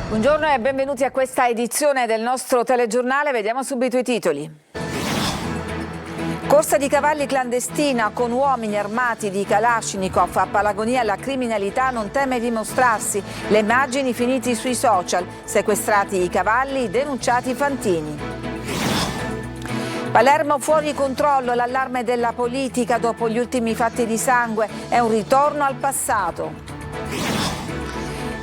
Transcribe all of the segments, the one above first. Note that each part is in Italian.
Buongiorno e benvenuti a questa edizione del nostro telegiornale. Vediamo subito i titoli. Corsa di cavalli clandestina con uomini armati di Kalashnikov a Palagonia. La criminalità non teme di mostrarsi. Le immagini finiti sui social. Sequestrati i cavalli, denunciati i fantini. Palermo fuori controllo, l'allarme della politica dopo gli ultimi fatti di sangue. È un ritorno al passato.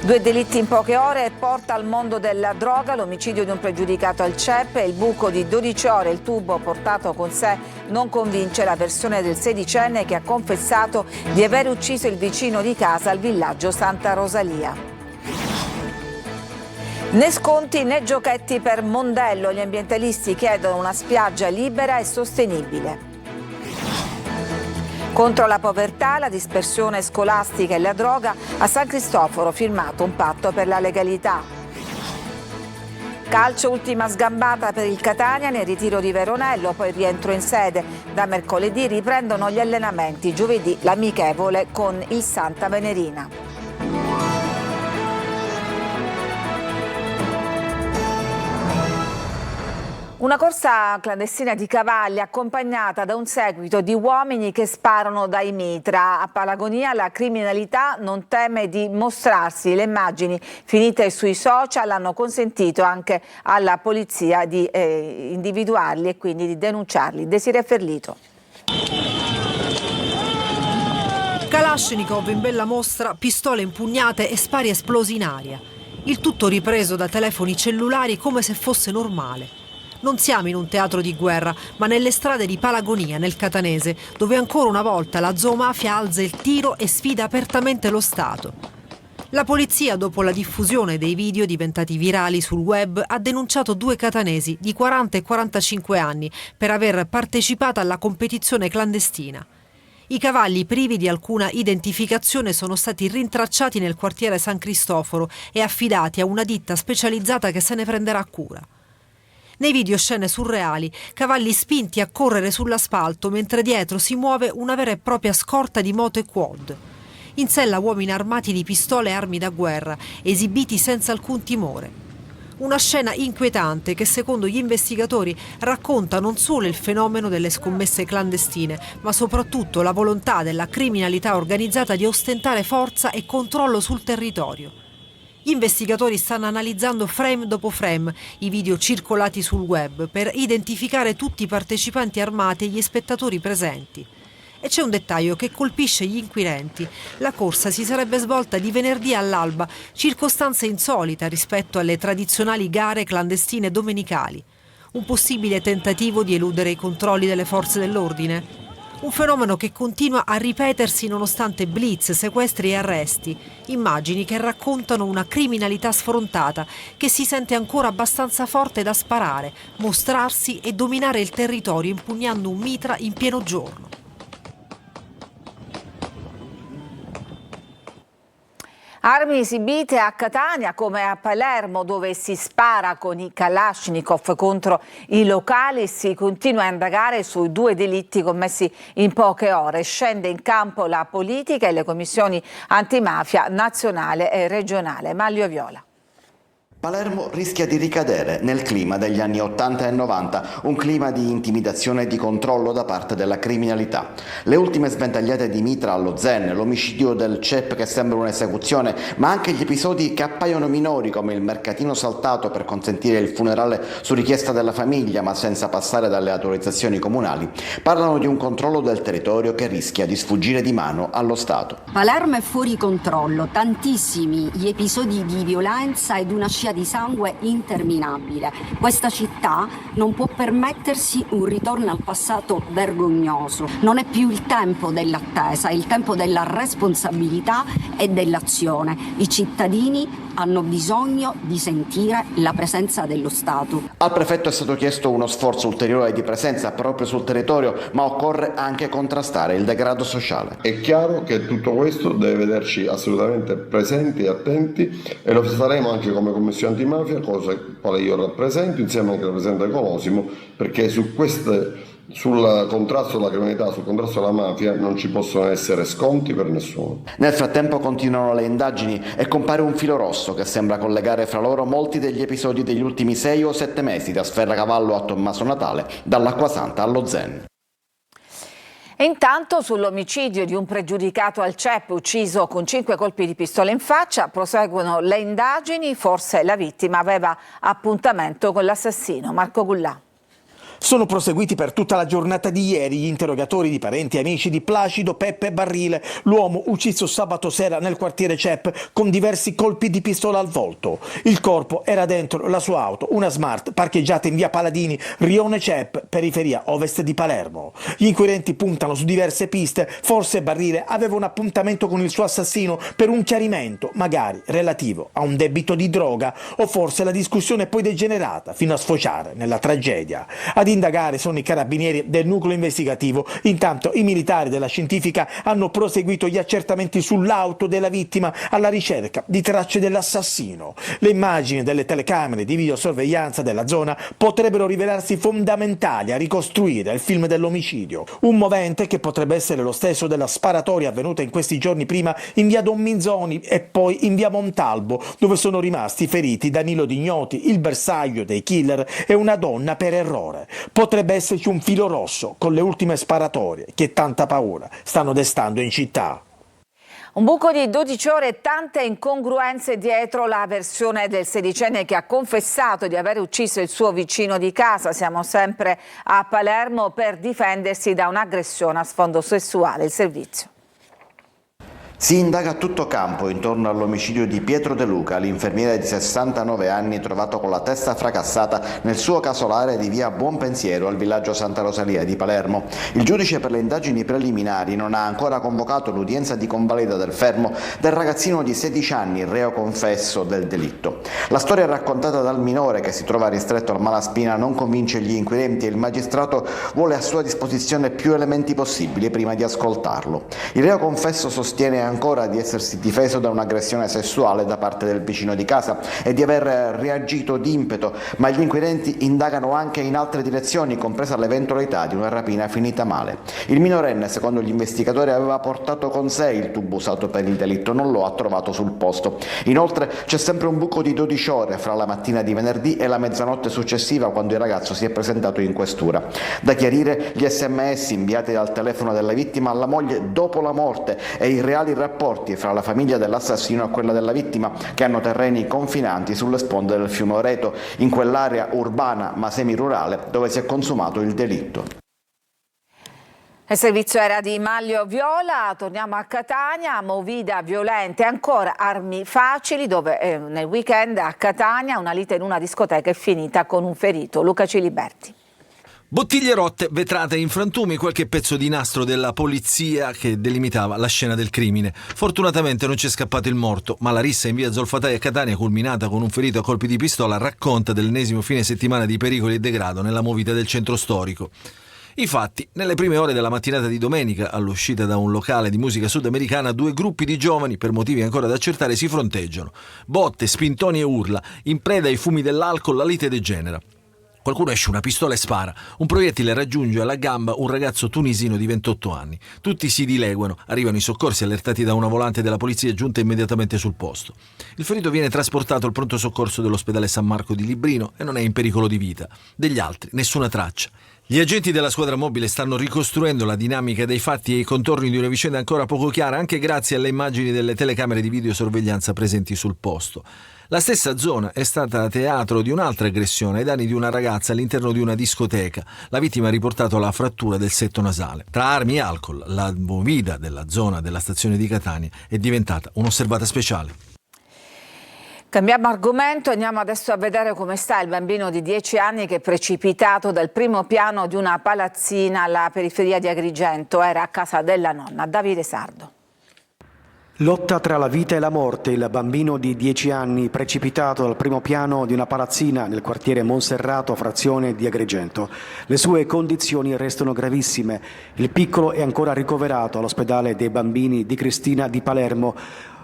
2 delitti in poche ore porta al mondo della droga, l'omicidio di un pregiudicato al CEP e il buco di 12 ore. Il tubo portato con sé non convince la versione del sedicenne che ha confessato di aver ucciso il vicino di casa al villaggio Santa Rosalia. Né sconti né giochetti per Mondello, gli ambientalisti chiedono una spiaggia libera e sostenibile. Contro la povertà, la dispersione scolastica e la droga, a San Cristoforo firmato un patto per la legalità. Calcio, ultima sgambata per il Catania nel ritiro di Veronello, poi rientro in sede. Da mercoledì riprendono gli allenamenti, giovedì l'amichevole con il Santa Venerina. Una corsa clandestina di cavalli accompagnata da un seguito di uomini che sparano dai mitra. A Palagonia la criminalità non teme di mostrarsi. Le immagini finite sui social hanno consentito anche alla polizia di individuarli e quindi di denunciarli. Desiree Ferlito. Kalashnikov in bella mostra, pistole impugnate e spari esplosi in aria. Il tutto ripreso da telefoni cellulari come se fosse normale. Non siamo in un teatro di guerra, ma nelle strade di Palagonia, nel Catanese, dove ancora una volta la zoomafia alza il tiro e sfida apertamente lo Stato. La polizia, dopo la diffusione dei video diventati virali sul web, ha denunciato 2 catanesi di 40 e 45 anni per aver partecipato alla competizione clandestina. I cavalli privi di alcuna identificazione sono stati rintracciati nel quartiere San Cristoforo e affidati a una ditta specializzata che se ne prenderà cura. Nei video scene surreali, cavalli spinti a correre sull'asfalto mentre dietro si muove una vera e propria scorta di moto e quad. In sella uomini armati di pistole e armi da guerra, esibiti senza alcun timore. Una scena inquietante che secondo gli investigatori racconta non solo il fenomeno delle scommesse clandestine, ma soprattutto la volontà della criminalità organizzata di ostentare forza e controllo sul territorio. Gli investigatori stanno analizzando frame dopo frame i video circolati sul web per identificare tutti i partecipanti armati e gli spettatori presenti. E c'è un dettaglio che colpisce gli inquirenti. La corsa si sarebbe svolta di venerdì all'alba, circostanza insolita rispetto alle tradizionali gare clandestine domenicali. Un possibile tentativo di eludere i controlli delle forze dell'ordine? Un fenomeno che continua a ripetersi nonostante blitz, sequestri e arresti. Immagini che raccontano una criminalità sfrontata che si sente ancora abbastanza forte da sparare, mostrarsi e dominare il territorio impugnando un mitra in pieno giorno. Armi esibite a Catania come a Palermo, dove si spara con i Kalashnikov contro i locali. Si continua a indagare sui 2 delitti commessi in poche ore. Scende in campo la politica e le commissioni antimafia nazionale e regionale. Maglio Viola. Palermo rischia di ricadere nel clima degli anni 80 e 90, un clima di intimidazione e di controllo da parte della criminalità. Le ultime sventagliate di mitra allo Zen, l'omicidio del CEP che sembra un'esecuzione, ma anche gli episodi che appaiono minori come il mercatino saltato per consentire il funerale su richiesta della famiglia ma senza passare dalle autorizzazioni comunali, parlano di un controllo del territorio che rischia di sfuggire di mano allo Stato. Palermo è fuori controllo, tantissimi gli episodi di violenza ed una scia di sangue interminabile. Questa città non può permettersi un ritorno al passato vergognoso. Non è più il tempo dell'attesa, è il tempo della responsabilità e dell'azione. I cittadini hanno bisogno di sentire la presenza dello Stato. Al prefetto è stato chiesto uno sforzo ulteriore di presenza proprio sul territorio, ma occorre anche contrastare il degrado sociale. È chiaro che tutto questo deve vederci assolutamente presenti e attenti, e lo faremo anche come Commissione Antimafia, cosa quale io rappresento insieme anche al Presidente Colosimo, perché su queste sul contrasto alla criminalità, sul contrasto alla mafia non ci possono essere sconti per nessuno. Nel frattempo continuano le indagini e compare un filo rosso che sembra collegare fra loro molti degli episodi degli ultimi 6 o 7 mesi, da Sferracavallo a Tommaso Natale, dall'Acquasanta allo Zen. E intanto sull'omicidio di un pregiudicato al CEP ucciso con 5 colpi di pistola in faccia proseguono le indagini, forse la vittima aveva appuntamento con l'assassino. Marco Gullà. Sono proseguiti per tutta la giornata di ieri gli interrogatori di parenti e amici di Placido Peppe Barrile, l'uomo ucciso sabato sera nel quartiere CEP con diversi colpi di pistola al volto. Il corpo era dentro la sua auto, una Smart parcheggiata in via Paladini, rione CEP, periferia ovest di Palermo. Gli inquirenti puntano su diverse piste, forse Barrile aveva un appuntamento con il suo assassino per un chiarimento, magari relativo a un debito di droga, o forse la discussione è poi degenerata fino a sfociare nella tragedia. Ad indagare sono i carabinieri del nucleo investigativo. Intanto i militari della scientifica hanno proseguito gli accertamenti sull'auto della vittima alla ricerca di tracce dell'assassino. Le immagini delle telecamere di videosorveglianza della zona potrebbero rivelarsi fondamentali a ricostruire il film dell'omicidio. Un movente che potrebbe essere lo stesso della sparatoria avvenuta in questi giorni prima in via Don Minzoni e poi in via Montalbo, dove sono rimasti feriti Danilo Dignoti, il bersaglio dei killer, e una donna per errore. Potrebbe esserci un filo rosso con le ultime sparatorie che tanta paura stanno destando in città. Un buco di 12 ore e tante incongruenze dietro la versione del sedicenne che ha confessato di aver ucciso il suo vicino di casa. Siamo sempre a Palermo per difendersi da un'aggressione a sfondo sessuale. Il servizio. Si indaga a tutto campo intorno all'omicidio di Pietro De Luca, l'infermiere di 69 anni trovato con la testa fracassata nel suo casolare di via Buonpensiero al villaggio Santa Rosalia di Palermo. Il giudice per le indagini preliminari non ha ancora convocato l'udienza di convalida del fermo del ragazzino di 16 anni, reo confesso del delitto. La storia raccontata dal minore, che si trova ristretto al Malaspina, non convince gli inquirenti e il magistrato vuole a sua disposizione più elementi possibili prima di ascoltarlo. Il reo confesso sostiene ancora di essersi difeso da un'aggressione sessuale da parte del vicino di casa e di aver reagito d'impeto, ma gli inquirenti indagano anche in altre direzioni, compresa l'eventualità di una rapina finita male. Il minorenne, secondo gli investigatori, aveva portato con sé il tubo usato per il delitto, non lo ha trovato sul posto. Inoltre c'è sempre un buco di 12 ore fra la mattina di venerdì e la mezzanotte successiva, quando il ragazzo si è presentato in questura. Da chiarire gli SMS inviati dal telefono della vittima alla moglie dopo la morte e i reali rapporti fra la famiglia dell'assassino e quella della vittima, che hanno terreni confinanti sulle sponde del fiume Oreto, in quell'area urbana ma semirurale dove si è consumato il delitto. Il servizio era di Maglio Viola. Torniamo a Catania, movida violenta e ancora armi facili, dove nel weekend a Catania una lite in una discoteca è finita con un ferito. Luca Ciliberti. Bottiglie rotte, vetrate in frantumi, qualche pezzo di nastro della polizia che delimitava la scena del crimine. Fortunatamente non c'è scappato il morto, ma la rissa in via Zolfatai a Catania, culminata con un ferito a colpi di pistola, racconta dell'ennesimo fine settimana di pericoli e degrado nella movida del centro storico. Infatti, nelle prime ore della mattinata di domenica, all'uscita da un locale di musica sudamericana, due gruppi di giovani, per motivi ancora da accertare, si fronteggiano. Botte, spintoni e urla. In preda ai fumi dell'alcol, la lite degenera. Qualcuno esce una pistola e spara. Un proiettile raggiunge alla gamba un ragazzo tunisino di 28 anni. Tutti si dileguano. Arrivano i soccorsi allertati da una volante della polizia giunta immediatamente sul posto. Il ferito viene trasportato al pronto soccorso dell'ospedale San Marco di Librino e non è in pericolo di vita. Degli altri, nessuna traccia. Gli agenti della squadra mobile stanno ricostruendo la dinamica dei fatti e i contorni di una vicenda ancora poco chiara, anche grazie alle immagini delle telecamere di videosorveglianza presenti sul posto. La stessa zona è stata teatro di un'altra aggressione ai danni di una ragazza all'interno di una discoteca. La vittima ha riportato la frattura del setto nasale. Tra armi e alcol, la movida della zona della stazione di Catania è diventata un'osservata speciale. Cambiamo argomento, andiamo adesso a vedere come sta il bambino di 10 anni che è precipitato dal primo piano di una palazzina alla periferia di Agrigento. Era a casa della nonna. Davide Sardo. Lotta tra la vita e la morte, il bambino di 10 anni precipitato dal primo piano di una palazzina nel quartiere Monserrato, frazione di Agrigento. Le sue condizioni restano gravissime. Il piccolo è ancora ricoverato all'ospedale dei bambini di Cristina di Palermo,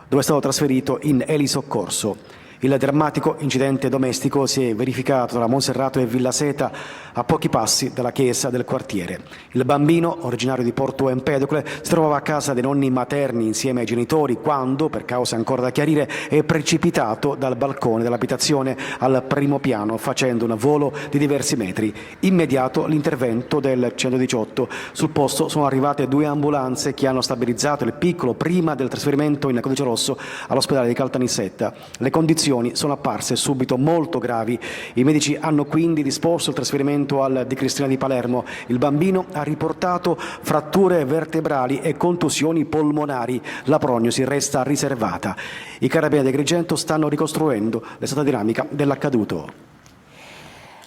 dove è stato trasferito in elisoccorso. Il drammatico incidente domestico si è verificato tra Monserrato e Villaseta, a pochi passi dalla chiesa del quartiere. Il bambino, originario di Porto Empedocle, si trovava a casa dei nonni materni insieme ai genitori quando, per cause ancora da chiarire, è precipitato dal balcone dell'abitazione al primo piano facendo un volo di diversi metri. Immediato l'intervento del 118. Sul posto sono arrivate 2 ambulanze che hanno stabilizzato il piccolo prima del trasferimento in Codice Rosso all'ospedale di Caltanissetta. Le condizioni sono apparse subito molto gravi. I medici hanno quindi disposto il trasferimento al Di Cristina di Palermo. Il bambino ha riportato fratture vertebrali e contusioni polmonari. La prognosi resta riservata. I carabinieri di Agrigento stanno ricostruendo l'esatta dinamica dell'accaduto.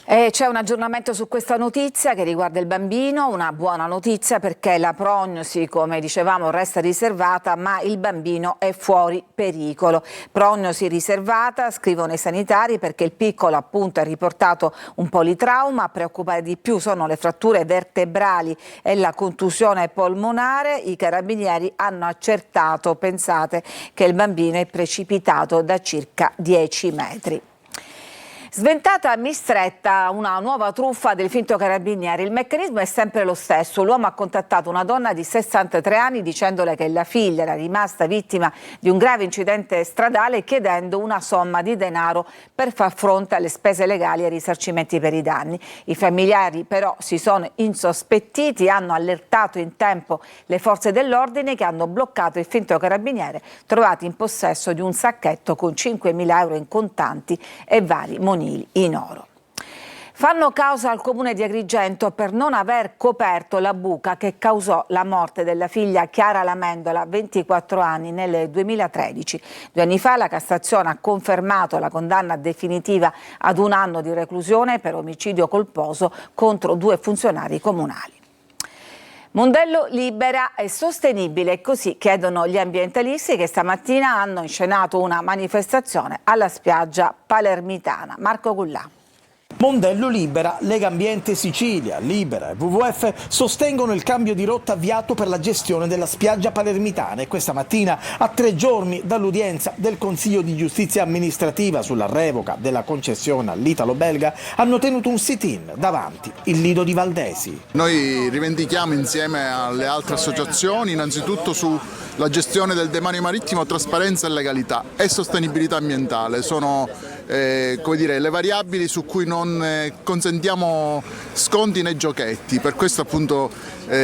C'è un aggiornamento su questa notizia che riguarda il bambino, una buona notizia perché la prognosi, come dicevamo, resta riservata, ma il bambino è fuori pericolo. Prognosi riservata, scrivono i sanitari, perché il piccolo appunto ha riportato un politrauma. A preoccupare di più sono le fratture vertebrali e la contusione polmonare. I carabinieri hanno accertato, pensate, che il bambino è precipitato da circa 10 metri. Sventata a Mistretta una nuova truffa del finto carabinieri. Il meccanismo è sempre lo stesso. L'uomo ha contattato una donna di 63 anni dicendole che la figlia era rimasta vittima di un grave incidente stradale e chiedendo una somma di denaro per far fronte alle spese legali e ai risarcimenti per i danni. I familiari però si sono insospettiti, hanno allertato in tempo le forze dell'ordine che hanno bloccato il finto carabiniere, trovato in possesso di un sacchetto con 5.000 euro in contanti e vari monili in oro. Fanno causa al comune di Agrigento per non aver coperto la buca che causò la morte della figlia Chiara Lamendola, 24 anni, nel 2013. 2 anni fa la Cassazione ha confermato la condanna definitiva ad 1 anno di reclusione per omicidio colposo contro 2 funzionari comunali. Mondello libera e sostenibile, così chiedono gli ambientalisti che stamattina hanno inscenato una manifestazione alla spiaggia palermitana. Marco Gullà. Mondello Libera, Lega Ambiente Sicilia, Libera e WWF sostengono il cambio di rotta avviato per la gestione della spiaggia palermitana e questa mattina, a 3 giorni dall'udienza del Consiglio di Giustizia Amministrativa sulla revoca della concessione all'italo-belga, hanno tenuto un sit-in davanti il Lido di Valdesi. Noi rivendichiamo insieme alle altre associazioni innanzitutto sulla gestione del demanio marittimo, trasparenza e legalità e sostenibilità ambientale. Sono come dire, le variabili su cui non consentiamo sconti né giochetti. Per questo appunto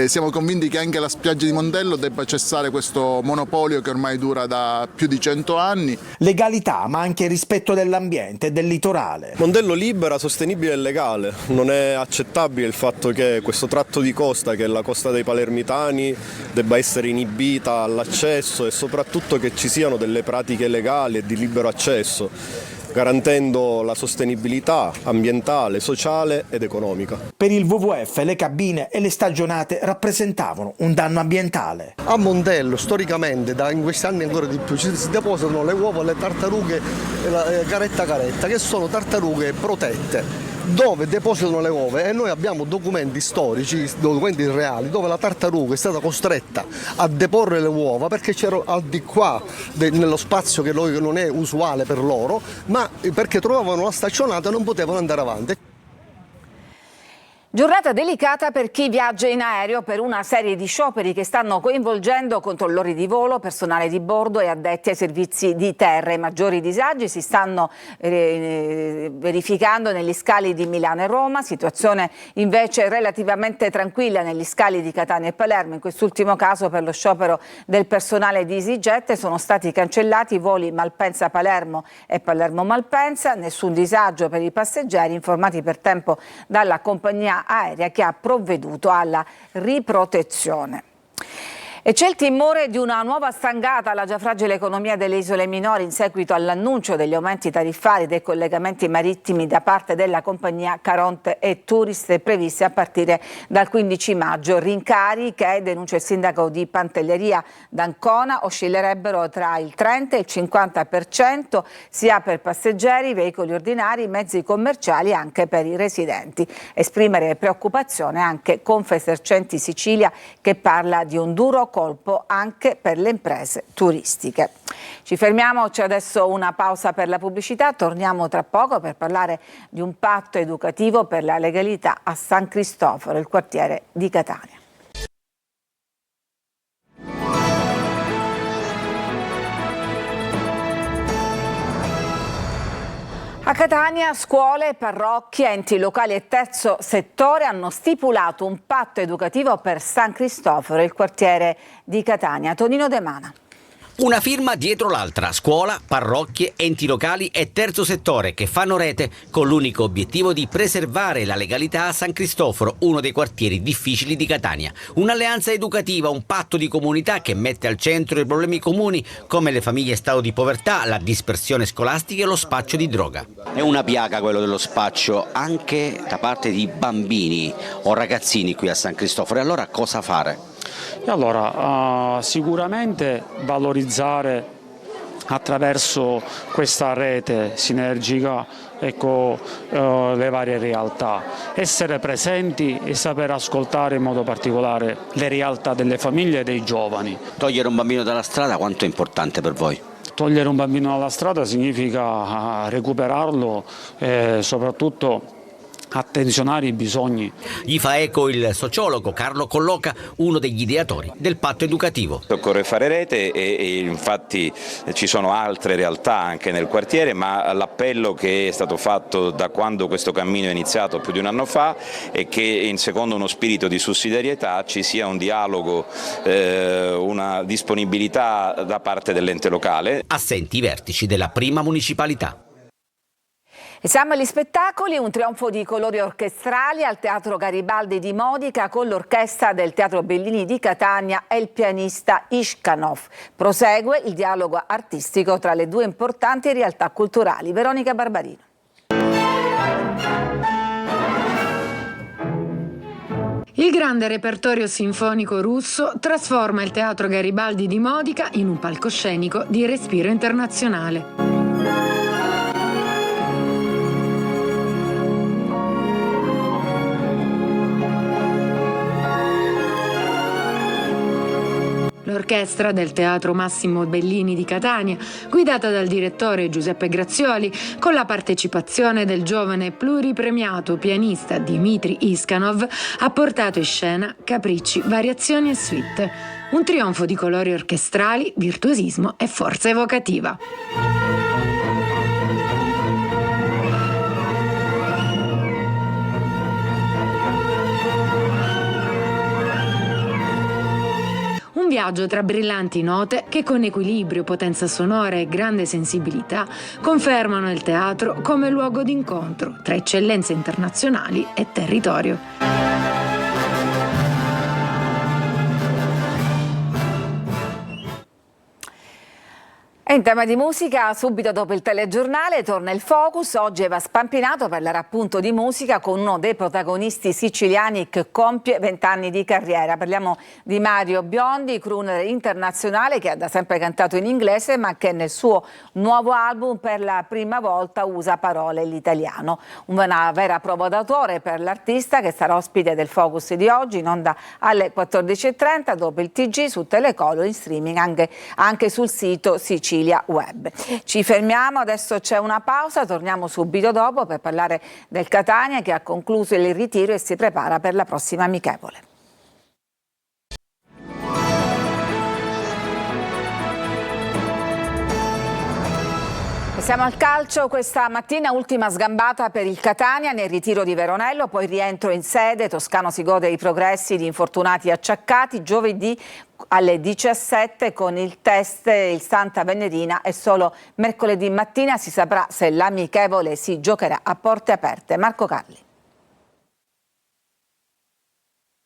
siamo convinti che anche la spiaggia di Mondello debba cessare questo monopolio che ormai dura da più di 100 anni. Legalità, ma anche rispetto dell'ambiente e del litorale. Mondello libera, sostenibile e legale. Non è accettabile il fatto che questo tratto di costa, che è la costa dei Palermitani, debba essere inibita all'accesso e soprattutto che ci siano delle pratiche legali e di libero accesso, garantendo la sostenibilità ambientale, sociale ed economica. Per il WWF le cabine e le stagionate rappresentavano un danno ambientale. A Mondello storicamente, in questi anni ancora di più, si depositano le uova, le tartarughe e la caretta, che sono tartarughe protette, dove depositano le uova, e noi abbiamo documenti storici, documenti reali, dove la tartaruga è stata costretta a deporre le uova perché c'era al di qua nello spazio che non è usuale per loro, ma perché trovavano la staccionata e non potevano andare avanti. Giornata delicata per chi viaggia in aereo per una serie di scioperi che stanno coinvolgendo controllori di volo, personale di bordo e addetti ai servizi di terra. I maggiori disagi si stanno verificando negli scali di Milano e Roma, situazione invece relativamente tranquilla negli scali di Catania e Palermo. In quest'ultimo caso, per lo sciopero del personale di EasyJet, sono stati cancellati i voli Malpensa-Palermo e Palermo-Malpensa. Nessun disagio per i passeggeri, informati per tempo dalla compagnia aerea che ha provveduto alla riprotezione. E c'è il timore di una nuova stangata alla già fragile economia delle isole minori in seguito all'annuncio degli aumenti tariffari dei collegamenti marittimi da parte della compagnia Caronte e Tourist previsti a partire dal 15 maggio. Rincari che, denuncia il sindaco di Pantelleria d'Ancona, oscillerebbero tra il 30 e il 50% sia per passeggeri, veicoli ordinari, mezzi commerciali e anche per i residenti. Esprimere preoccupazione anche Confesercenti Sicilia, che parla di un duro colpo anche per le imprese turistiche. Ci fermiamo, c'è adesso una pausa per la pubblicità, torniamo tra poco per parlare di un patto educativo per la legalità a San Cristoforo, il quartiere di Catania. A Catania scuole, parrocchie, enti locali e terzo settore hanno stipulato un patto educativo per San Cristoforo, il quartiere di Catania. Tonino De Mana. Una firma dietro l'altra, scuola, parrocchie, enti locali e terzo settore che fanno rete con l'unico obiettivo di preservare la legalità a San Cristoforo, uno dei quartieri difficili di Catania. Un'alleanza educativa, un patto di comunità che mette al centro i problemi comuni come le famiglie in stato di povertà, la dispersione scolastica e lo spaccio di droga. È una piaga quello dello spaccio anche da parte di bambini o ragazzini qui a San Cristoforo. E allora cosa fare? E allora sicuramente valorizzare attraverso questa rete sinergica le varie realtà, essere presenti e saper ascoltare in modo particolare le realtà delle famiglie e dei giovani. Togliere un bambino dalla strada quanto è importante per voi? Togliere un bambino dalla strada significa recuperarlo e soprattutto attenzionare i bisogni. Gli fa eco il sociologo Carlo Colloca, uno degli ideatori del patto educativo. Occorre fare rete e infatti ci sono altre realtà anche nel quartiere, ma l'appello che è stato fatto da quando questo cammino è iniziato più di un anno fa è che secondo uno spirito di sussidiarietà ci sia un dialogo, una disponibilità da parte dell'ente locale. Assenti i vertici della prima municipalità. E siamo agli spettacoli, un trionfo di colori orchestrali al Teatro Garibaldi di Modica con l'orchestra del Teatro Bellini di Catania e il pianista Ishkanov. Prosegue il dialogo artistico tra le due importanti realtà culturali. Veronica Barbarino. Il grande repertorio sinfonico russo trasforma il Teatro Garibaldi di Modica in un palcoscenico di respiro internazionale. L'orchestra del Teatro Massimo Bellini di Catania, guidata dal direttore Giuseppe Grazioli, con la partecipazione del giovane pluripremiato pianista Dmitry Ishkanov, ha portato in scena capricci, variazioni e suite. Un trionfo di colori orchestrali, virtuosismo e forza evocativa. Un viaggio tra brillanti note che con equilibrio, potenza sonora e grande sensibilità confermano il teatro come luogo d'incontro tra eccellenze internazionali e territorio. E in tema di musica, subito dopo il telegiornale torna il Focus. Oggi Eva Spampinato parlerà appunto di musica con uno dei protagonisti siciliani che compie 20 anni di carriera. Parliamo di Mario Biondi, crooner internazionale che ha da sempre cantato in inglese ma che nel suo nuovo album per la prima volta usa parole in italiano. Una vera prova d'autore per l'artista che sarà ospite del Focus di oggi in onda alle 14.30 dopo il TG su Telecolor in streaming anche sul sito Sicilia Web. Ci fermiamo, adesso c'è una pausa, torniamo subito dopo per parlare del Catania che ha concluso il ritiro e si prepara per la prossima amichevole. Siamo al calcio, questa mattina ultima sgambata per il Catania nel ritiro di Veronello, poi rientro in sede, Toscano si gode i progressi di infortunati acciaccati, giovedì alle 17 con il test il Santa Venerina e solo mercoledì mattina si saprà se l'amichevole si giocherà a porte aperte. Marco Carli.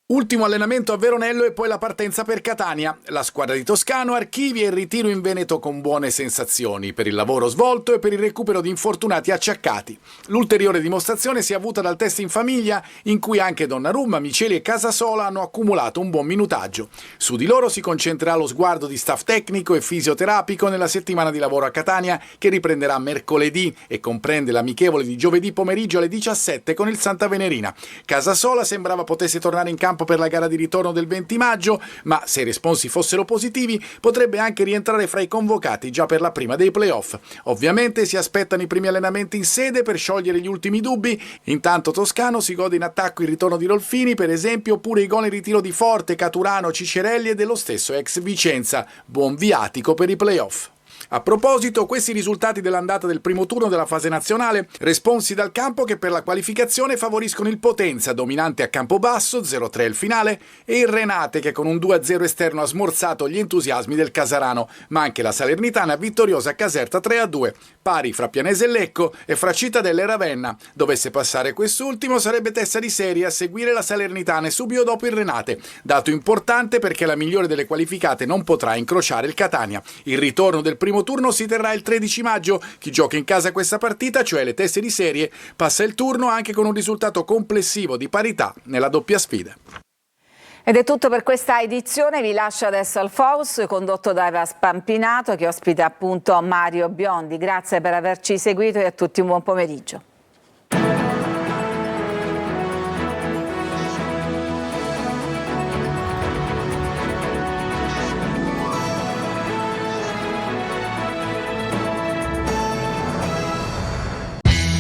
Ultimo allenamento a Veronello e poi la partenza per Catania. La squadra di Toscano archivia il ritiro in Veneto con buone sensazioni per il lavoro svolto e per il recupero di infortunati acciaccati. L'ulteriore dimostrazione si è avuta dal test in famiglia in cui anche Donnarumma, Miceli e Casasola hanno accumulato un buon minutaggio. Su di loro si concentrerà lo sguardo di staff tecnico e fisioterapico nella settimana di lavoro a Catania che riprenderà mercoledì e comprende l'amichevole di giovedì pomeriggio alle 17 con il Santa Venerina. Casasola sembrava potesse tornare in campo campo per la gara di ritorno del 20 maggio, ma se i responsi fossero positivi potrebbe anche rientrare fra i convocati già per la prima dei playoff. Ovviamente si aspettano i primi allenamenti in sede per sciogliere gli ultimi dubbi. Intanto Toscano si gode in attacco il ritorno di Rolfini, per esempio, oppure i gol in ritiro di Forte, Caturano, Cicerelli e dello stesso ex Vicenza. Buon viatico per i playoff. A proposito, questi risultati dell'andata del primo turno della fase nazionale, responsi dal campo che per la qualificazione favoriscono il Potenza, dominante a Campobasso, 0-3 il finale, e il Renate che con un 2-0 esterno ha smorzato gli entusiasmi del Casarano, ma anche la Salernitana vittoriosa a Caserta 3-2, pari fra Pianese e Lecco e fra Cittadella e Ravenna. Dovesse passare quest'ultimo sarebbe testa di serie a seguire la Salernitana e subito dopo il Renate, dato importante perché la migliore delle qualificate non potrà incrociare il Catania. Il ritorno del primo turno si terrà il 13 maggio. Chi gioca in casa questa partita, cioè le teste di serie, passa il turno anche con un risultato complessivo di parità nella doppia sfida. Ed è tutto per questa edizione, vi lascio adesso al Focus condotto da Eva Spampinato che ospita appunto Mario Biondi. Grazie per averci seguito e a tutti un buon pomeriggio.